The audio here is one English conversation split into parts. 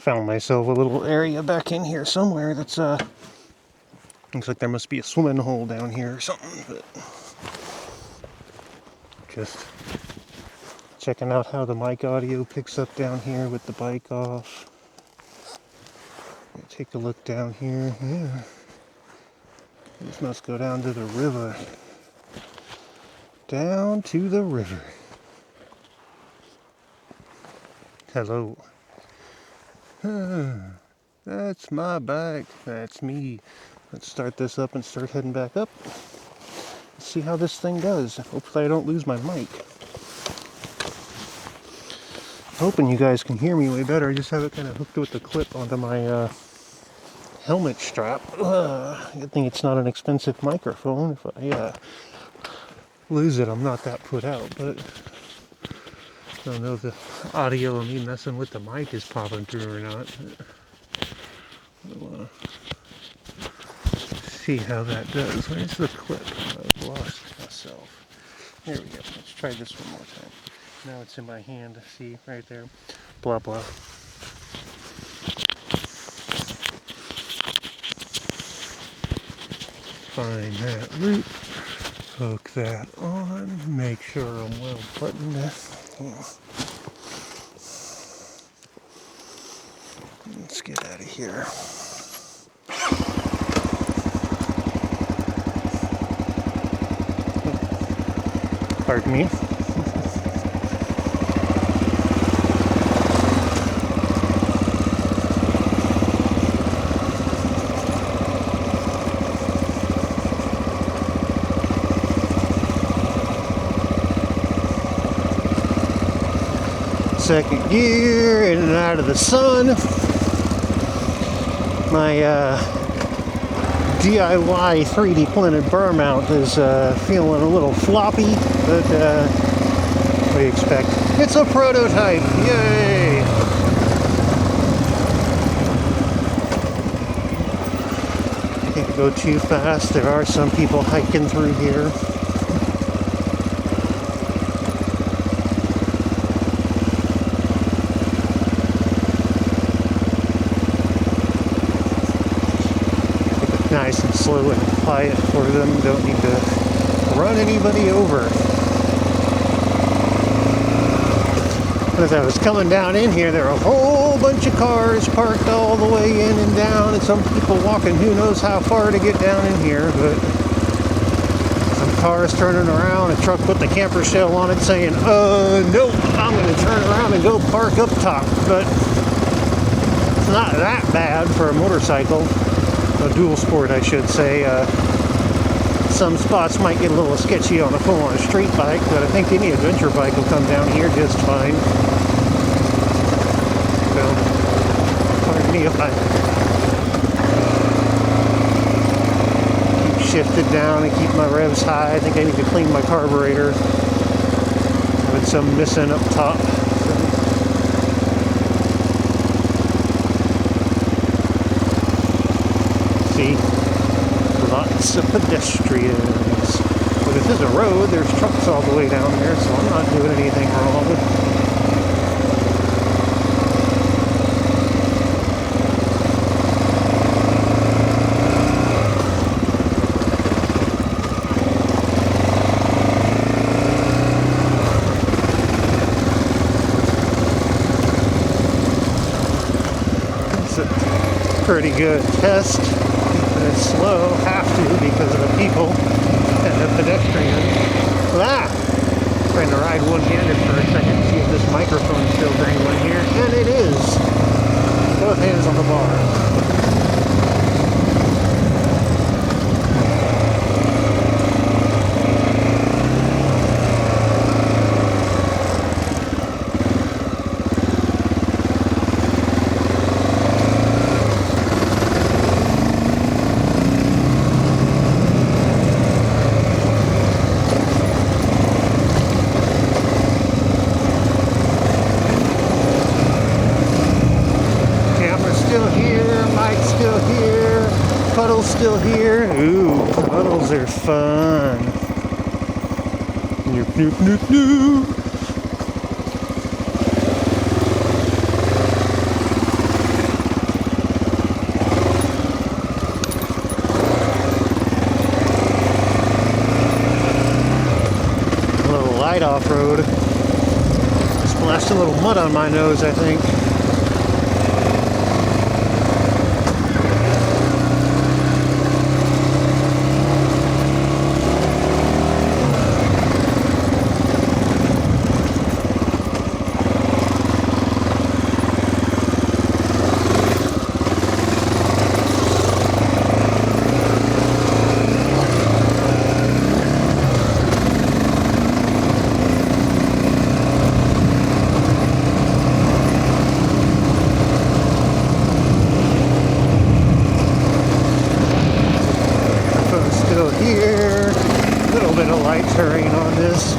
Found myself a little area back in here somewhere that's looks like there must be a swimming hole down here or something, but just checking out how the mic audio picks up down here with the bike off. Take a look down here. Yeah. This must go down to the river. Down to the river. Hello. That's my bike. That's me. Let's start this up and start heading back up. Let's see how this thing does. Hopefully I don't lose my mic. Hoping you guys can hear me way better. I just have it kind of hooked with the clip onto my helmet strap. Good thing it's not an expensive microphone. If I lose it, I'm not that put out, but I don't know if the audio of me messing with the mic is popping through or not. We'll see how that does. Where's the clip? I've lost myself. There we go. Let's try this one more time. Now it's in my hand. See, right there. Blah, blah. Find that loop. Hook that on. Make sure I'm well buttoned. Let's get out of here. Pardon me. Second gear, in and out of the sun. My DIY 3D printed burr mount is feeling a little floppy, but we expect. It's a prototype, yay! Can't go too fast. There are some people hiking through here. Nice and slow and quiet for them. Don't need to run anybody over. As I was coming down in here, there were a whole bunch of cars parked all the way in and down, and some people walking who knows how far to get down in here, but some cars turning around, a truck put the camper shell on it saying, nope, I'm going to turn around and go park up top. But it's not that bad for a motorcycle. A dual sport, I should say. Some spots might get a little sketchy on a full-on street bike, but I think any adventure bike will come down here just fine. So, pardon me if I keep shifted down and keep my revs high. I think I need to clean my carburetor with some missing up top. Lots of pedestrians. But if there's a road, there's trucks all the way down there, so I'm not doing anything wrong. It's a pretty good test. It's slow, have to, because of the people and the pedestrians. Trying to ride one-handed for a second, see if this microphone's still dangling here, and it is. Both hands on the bar. Puddles still here. Ooh, puddles are fun. Noop, noop, noop, noop. light off-road. Splashed a little mud on my nose, I think. Here, a little bit of light terrain on this.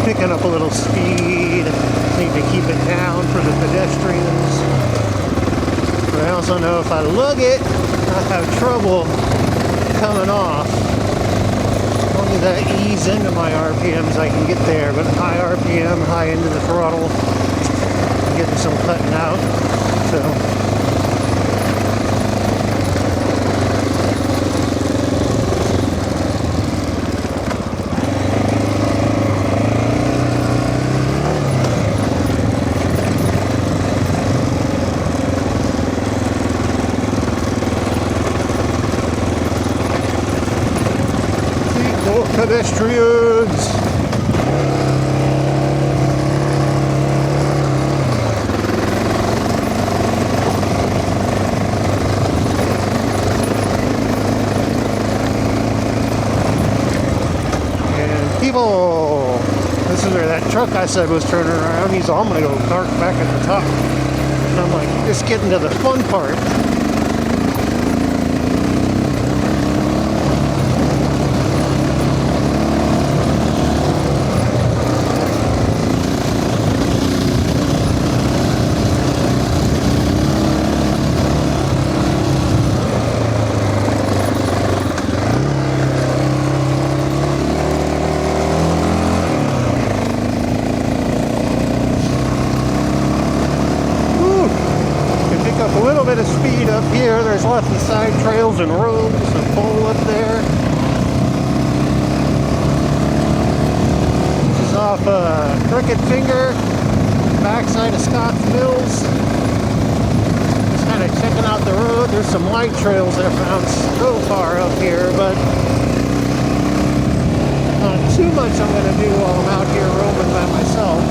Picking up a little speed. Need to keep it down for the pedestrians. But I also know if I lug it, I have trouble coming off. As long as I ease into my RPMs, I can get there. But high RPM, high into the throttle, I'm getting some cutting out. So. Pedestrians! And people! This is where that truck I said was turning around. He's all gonna go park back at the top. And I'm like, just getting to the fun part. A little bit of speed up here. There's lots of side trails and roads, a pole up there. This is off Crooked Finger, backside of Scott's Mills. Just kind of checking out the road. There's some light trails I found so far up here, but not too much I'm going to do while I'm out here roaming by myself.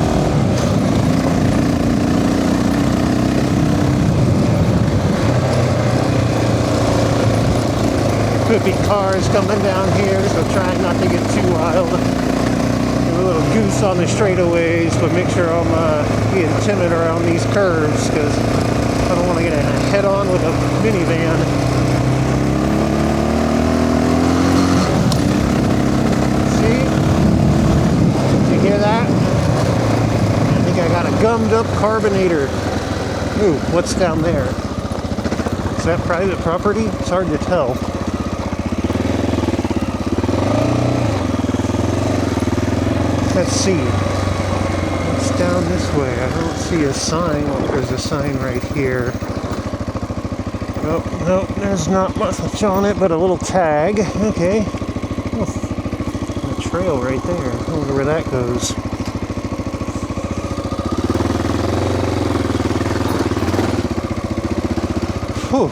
Could be cars coming down here, so trying not to get too wild. Give a little goose on the straightaways, but make sure I'm being timid around these curves because I don't want to get in a head-on with a minivan. See? Did you hear that? I think I got a gummed-up carbonator. Ooh, what's down there? Is that private property? It's hard to tell. Let's see. It's down this way. I don't see a sign. Oh, there's a sign right here. Oh, no, there's not much on it, but a little tag. Okay. Oh, a trail right there. I wonder where that goes. Whew.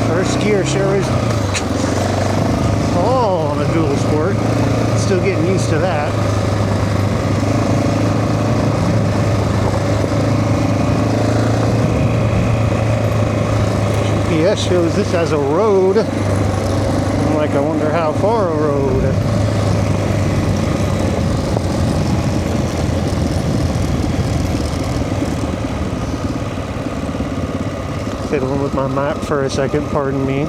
First gear sure is all on a dual sport. Still getting used to that. GPS shows this as a road. I'm like, I wonder how far a road. Fiddling with my map for a second, pardon me.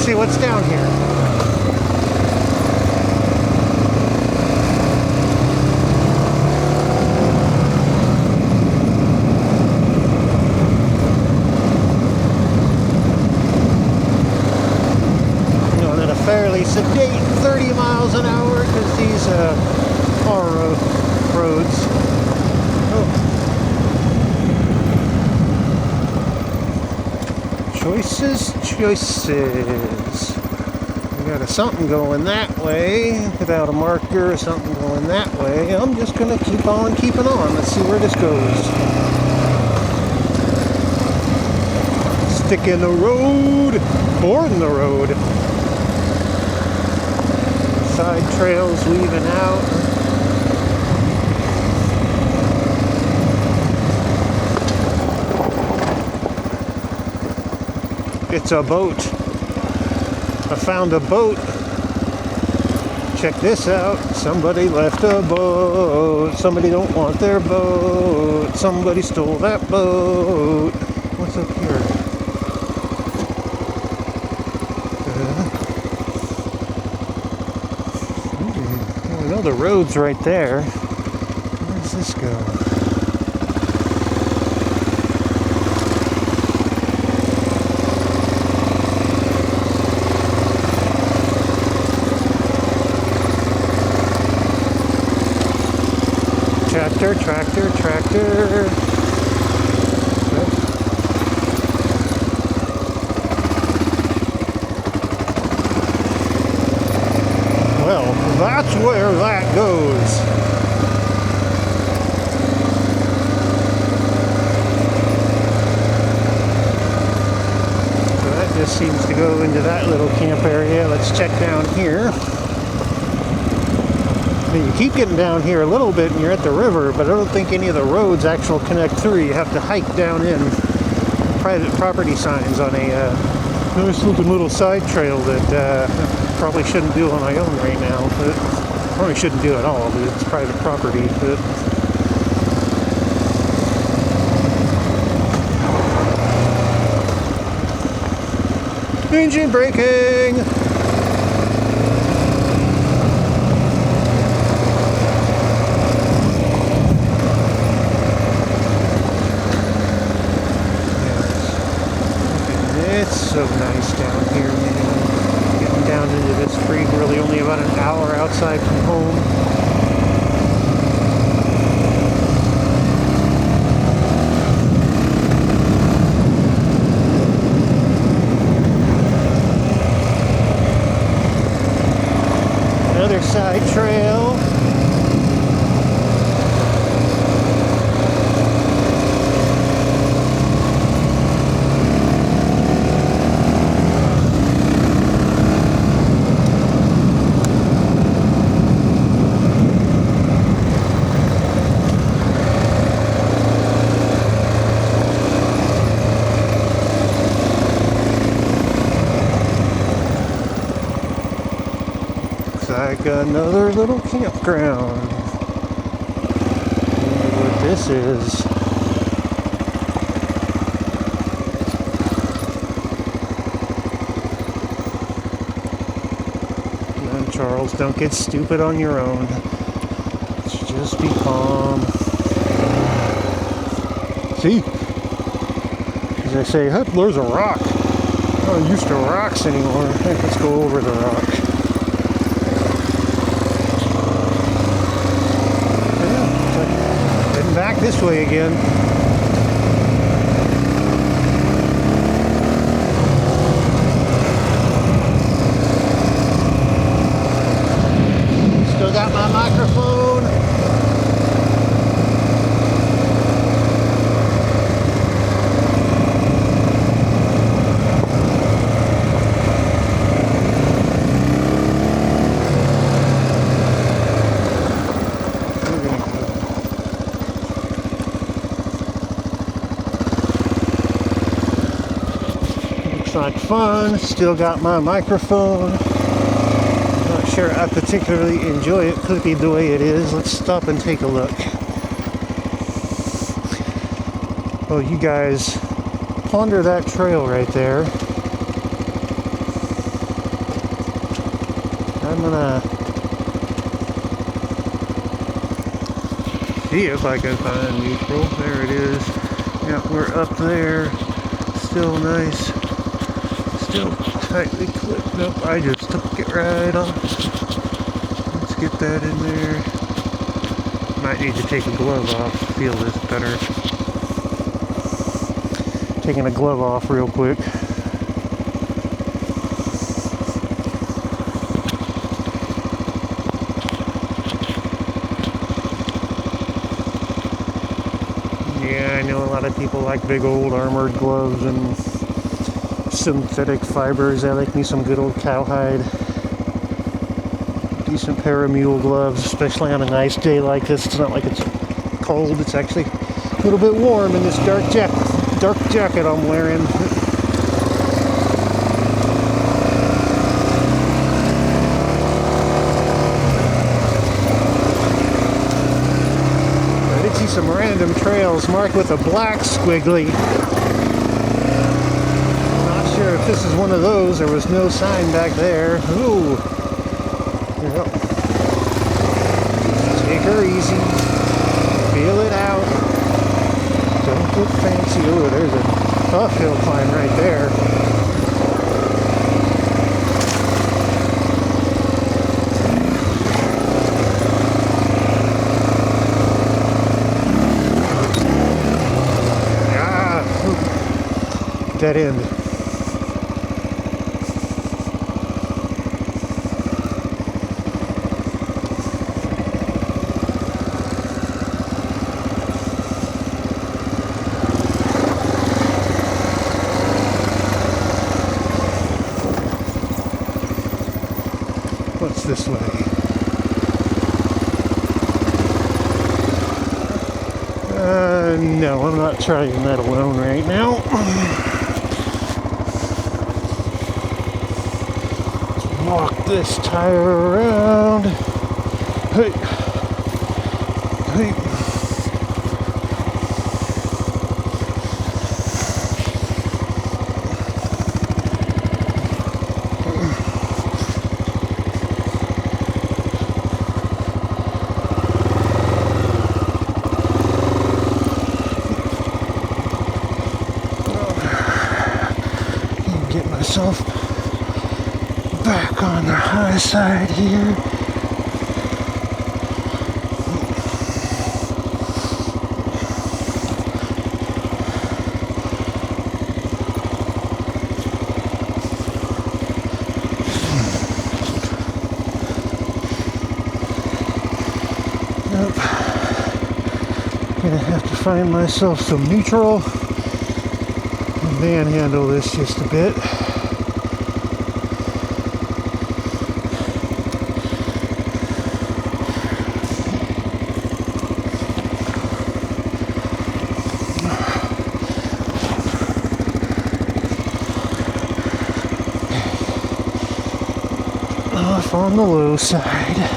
See what's down here. Going at a fairly sedate 30 miles an hour because these are roads. Oh. Choice choices, choices. We got a something going that way without a marker, something going that way. I'm just gonna keep on keeping on. Let's see where this goes. Stick in the road, or in the road. Side trails weaving out. It's a boat. I found a boat. Check this out. Somebody left a boat. Somebody don't want their boat. Somebody stole that boat. What's up here? I know the road's right there. Where does this go? Tractor, tractor, tractor. Well, that's where that goes. So that just seems to go into that little camp area. Let's check down here. You keep getting down here a little bit and you're at the river, but I don't think any of the roads actually connect through. You have to hike down in. Private property signs on a nice looking little side trail that probably shouldn't do on my own right now. But probably shouldn't do at all, but it's private property. But engine braking! It's so nice down here, man. Getting down into this free, really only about an hour outside from home. Another side trail. Like another little campground. Wonder what this is. Come on, Charles, don't get stupid on your own. Let's just be calm. See? As I say, hey, there's a rock. I'm not used to rocks anymore. Hey, let's go over the rock. Back this way again. Still got my microphone. Like fun. Still got my microphone. Not sure I particularly enjoy it clippy the way it is. Let's stop and take a look. Oh, you guys ponder that trail right there. I'm gonna see if I can find neutral. There it is. Yeah, we're up there. Still nice. Still tightly clipped up. I just took it right off. Let's get that in there. Might need to take a glove off to feel this better. Taking a glove off real quick. I know a lot of people like big old armored gloves and synthetic fibers. I like me some good old cowhide. Decent pair of mule gloves, especially on a nice day like this. It's not like it's cold, it's actually a little bit warm in this dark jacket I'm wearing. I did see some random trails marked with a black squiggly. Not sure if this is one of those. There was no sign back there. Ooh. Yep. Take her easy. Feel it out. Don't get fancy. Ooh, there's a uphill climb right there. Ah, dead end. What's this way? No, I'm not trying that alone right now. Let's walk this tire around. Hey. Hey. Get myself back on the high side here. Nope. Gonna have to find myself some neutral. Manhandle this just a bit. Off on the low side.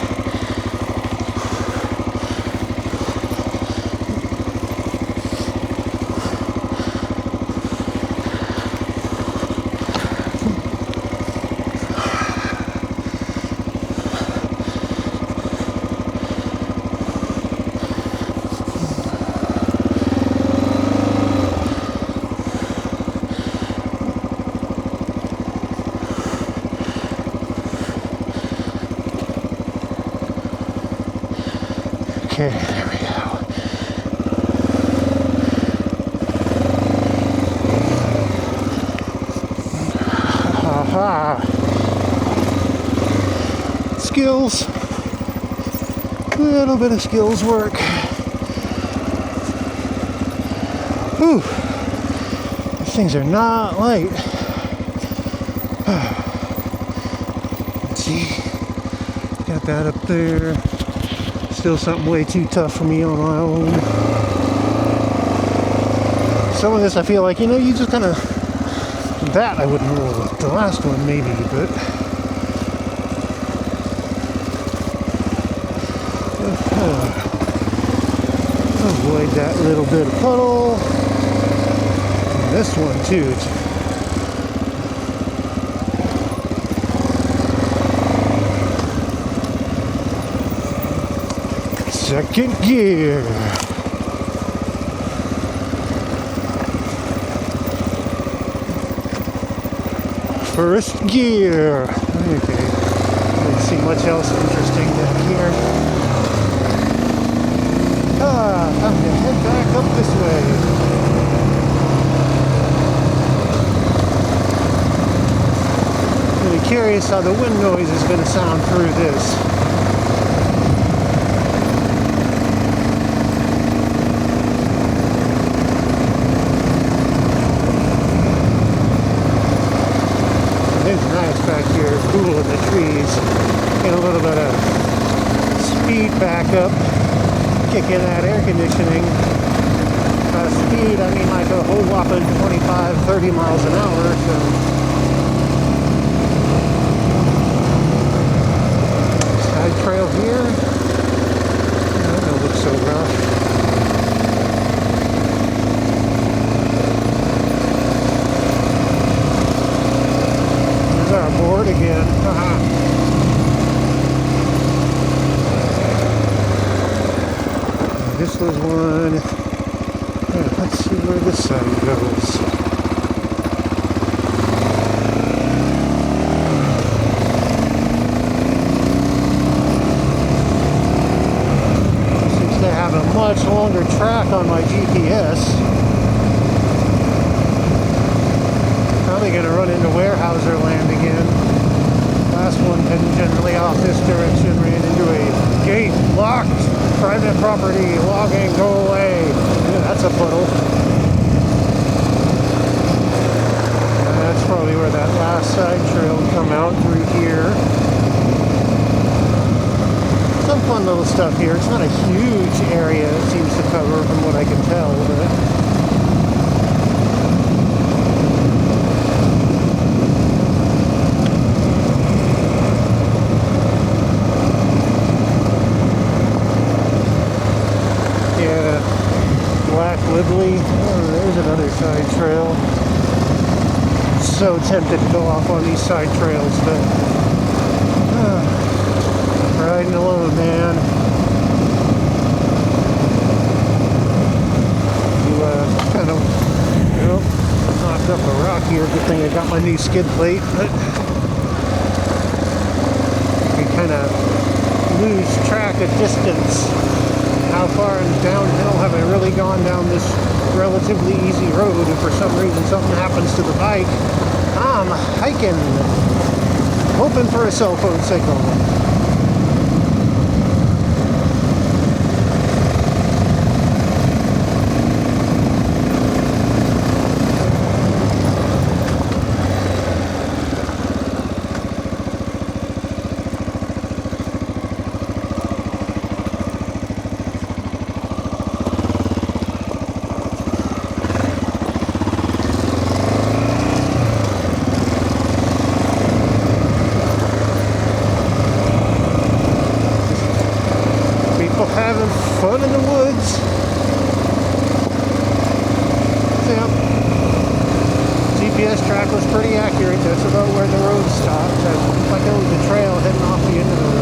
Okay, there we go. Ha-ha. Skills. A little bit of skills work. Whew. These things are not light. Let's see. Got that up there. Still something way too tough for me on my own. Some of this I feel like, you just kind of, that I wouldn't roll with. The last one maybe, but avoid that little bit of puddle. And this one too. Second gear. First gear. Okay. Didn't see much else interesting back here. Time to head back up this way. Really curious how the wind noise is going to sound through this. to speed back up, kick in that air conditioning. Speed, I mean like a whole whopping 25, 30 miles an hour. So side trail here. That don't look so rough. There's our board again. This was one. Let's see where this side goes. Seems to have a much longer track on my GPS. Probably going to run into Warehouser land again. Last one tangentially off this direction ran into a gate, locked, private property, logging, go away. Yeah, that's a puddle. And that's probably where that last side trail will come out through here. Some fun little stuff here. It's not a huge area it seems to cover from what I can tell, but Wibbly. Oh, there's another side trail. So tempted to go off on these side trails, but riding alone, man. You kind of, knocked up a rock here. Good thing I got my new skid plate, but you kind of lose track of distance. How far downhill have I really gone down this relatively easy road? If for some reason something happens to the bike, I'm hiking, hoping for a cell phone signal. Having fun in the woods. Yep. GPS track was pretty accurate. That's about where the road stopped. It looked like there was a trail heading off the end of the road.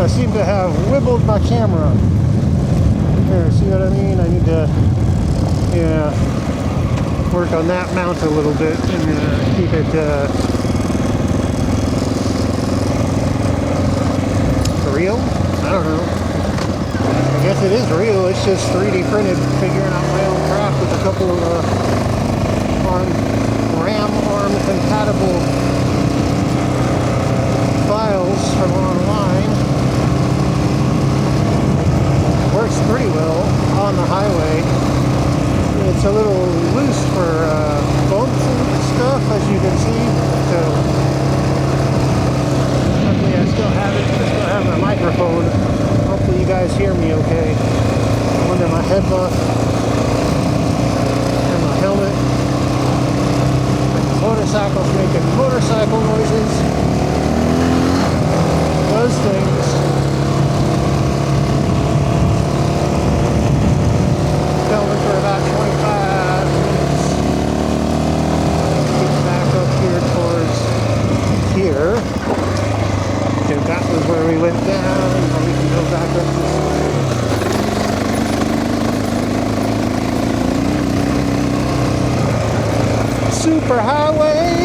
I seem to have wibbled my camera. Here, see what I mean? I need to, work on that mount a little bit and keep it real? I don't know. I guess it is real. It's just 3D printed, figuring out my own craft with a couple of RAM arm compatible files from online. Works pretty well on the highway. It's a little loose for bumps and stuff, as you can see. So luckily I still have it. I still have my microphone. Hopefully you guys hear me okay. I'm under my head buff and my helmet. My motorcycle's making motorcycle noises. Those things. superhighway.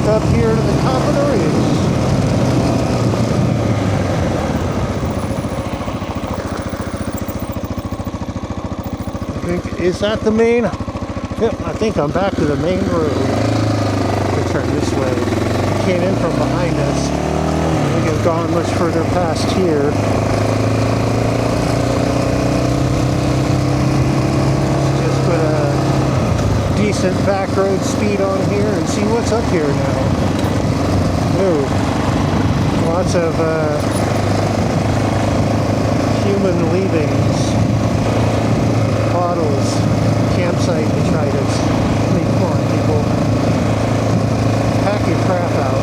Up here to the top of the ridge. I think, is that the main? Yep, I think I'm back to the main road. We'll turn this way. Came in from behind us. I think I've gone much further past here. Just put a decent back road speed on here and see what's up here now. Ooh, lots of human leavings, bottles, campsite detritus. I mean, come on, people. Pack your crap out.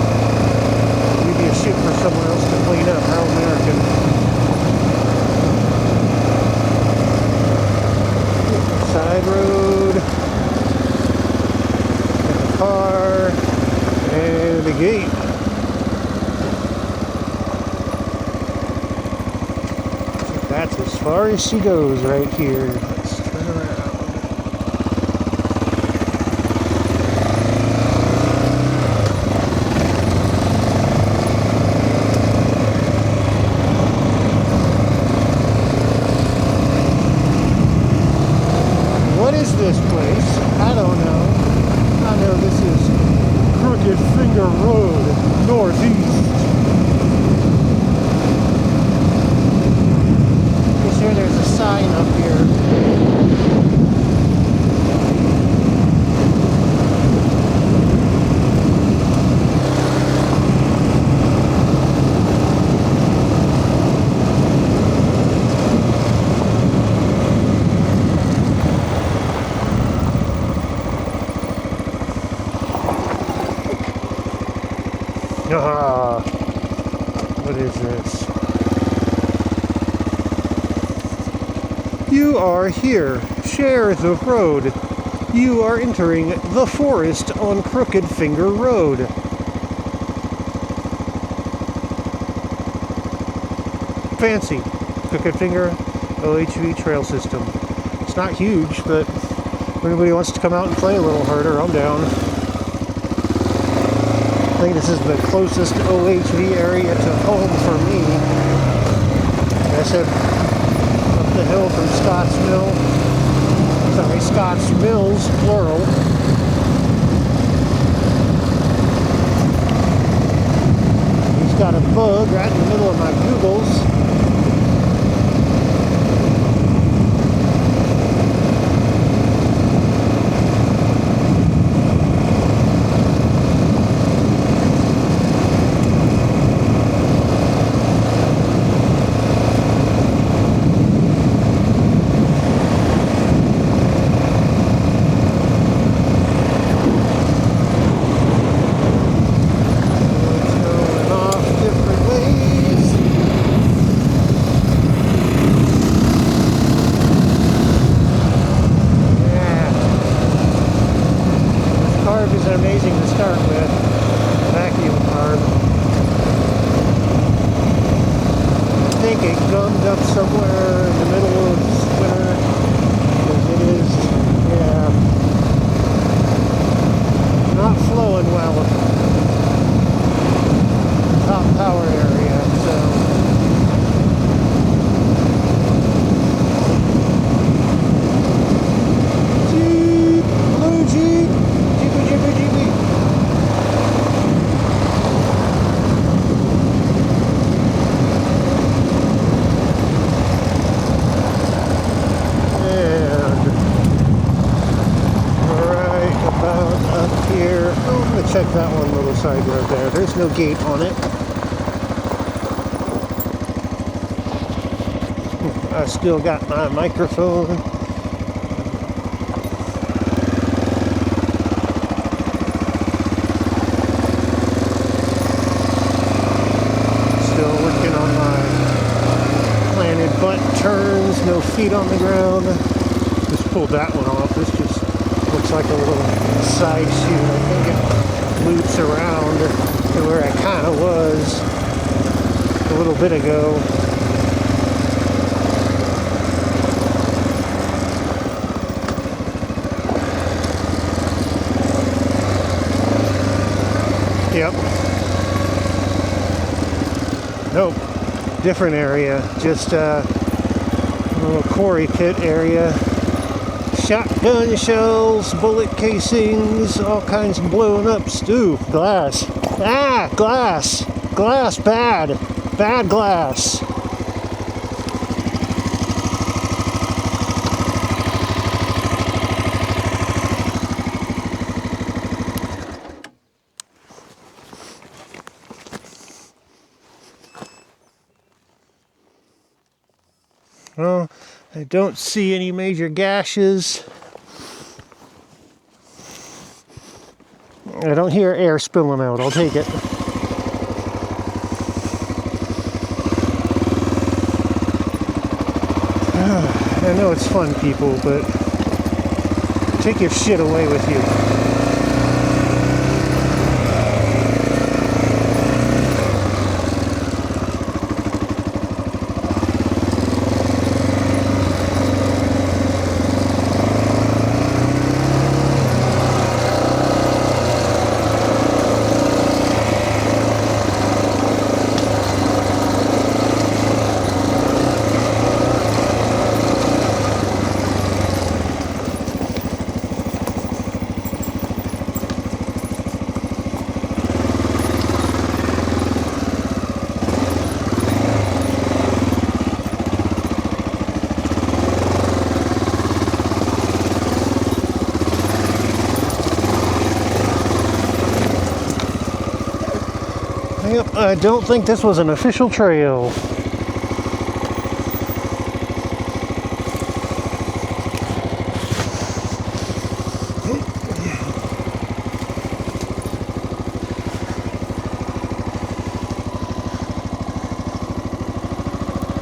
Maybe a shit for someone else to clean up. How American. Side road. And the car. And the gate. That's as far as she goes right here. Let's turn around. What is this place? I don't know. I know this is Crooked Finger Road, Northeast. There's a sign up here. Ah, what is this? You are here. Share the road. You are entering the forest on Crooked Finger Road. Fancy. Crooked Finger OHV trail system. It's not huge, but if anybody wants to come out and play a little harder, I'm down. I think this is the closest OHV area to home for me. Like I said, the hill from Scott's Mills, plural. He's got a bug right in the middle of my Googles. side road there. There's no gate on it. I still got my microphone. Still working on my planted butt turns, no feet on the ground. Just pulled that one off. This just looks like a little side shoot. I think it loops around to where I kind of was a little bit ago. Yep. Nope. Different area. Just a little quarry pit area. Shotgun shells, bullet casings, all kinds of blown up stew. Glass. Ah! Glass! Glass bad! Bad glass! Well, I don't see any major gashes. I don't hear air spilling out. I'll take it. I know it's fun, people, but take your shit away with you. Yep, I don't think this was an official trail.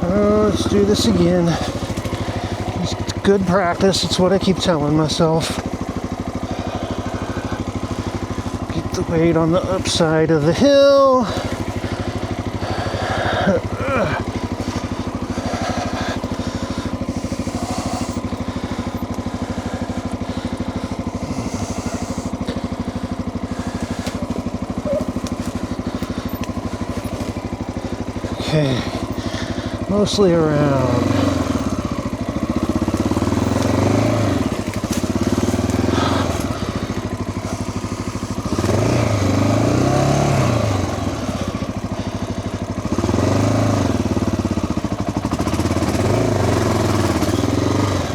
Oh, let's do this again. It's good practice, it's what I keep telling myself. Get the weight on the upside of the hill. Okay, mostly around.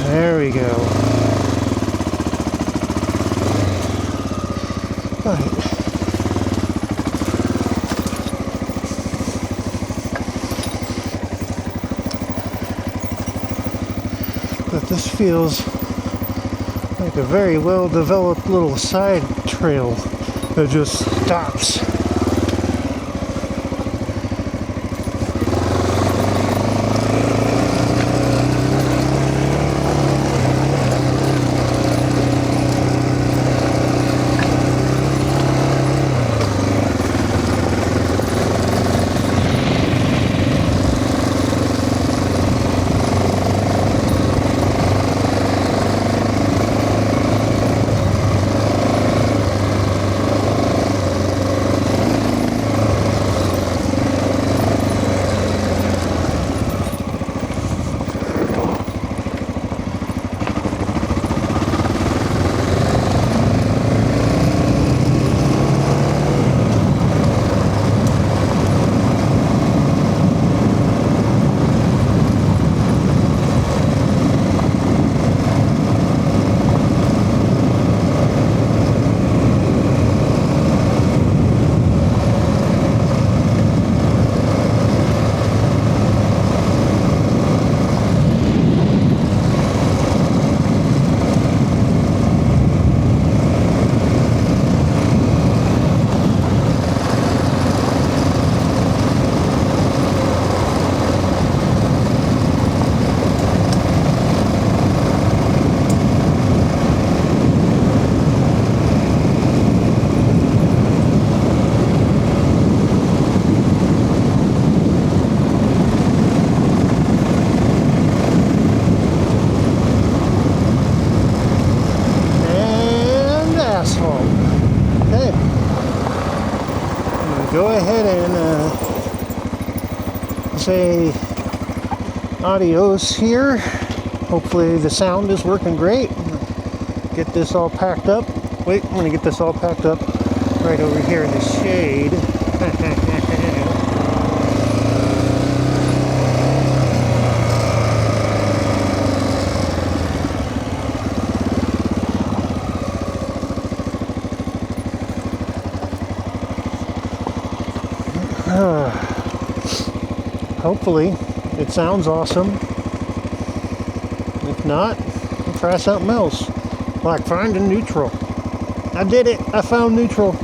There we go. Right. But this feels like a very well developed little side trail that just stops. go ahead and say adios here. Hopefully the sound is working great. Get this all packed up. Wait, I'm gonna get this all packed up right over here in the shade. Hopefully it sounds awesome. If not, I'll try something else, like finding neutral. I did it. I found neutral.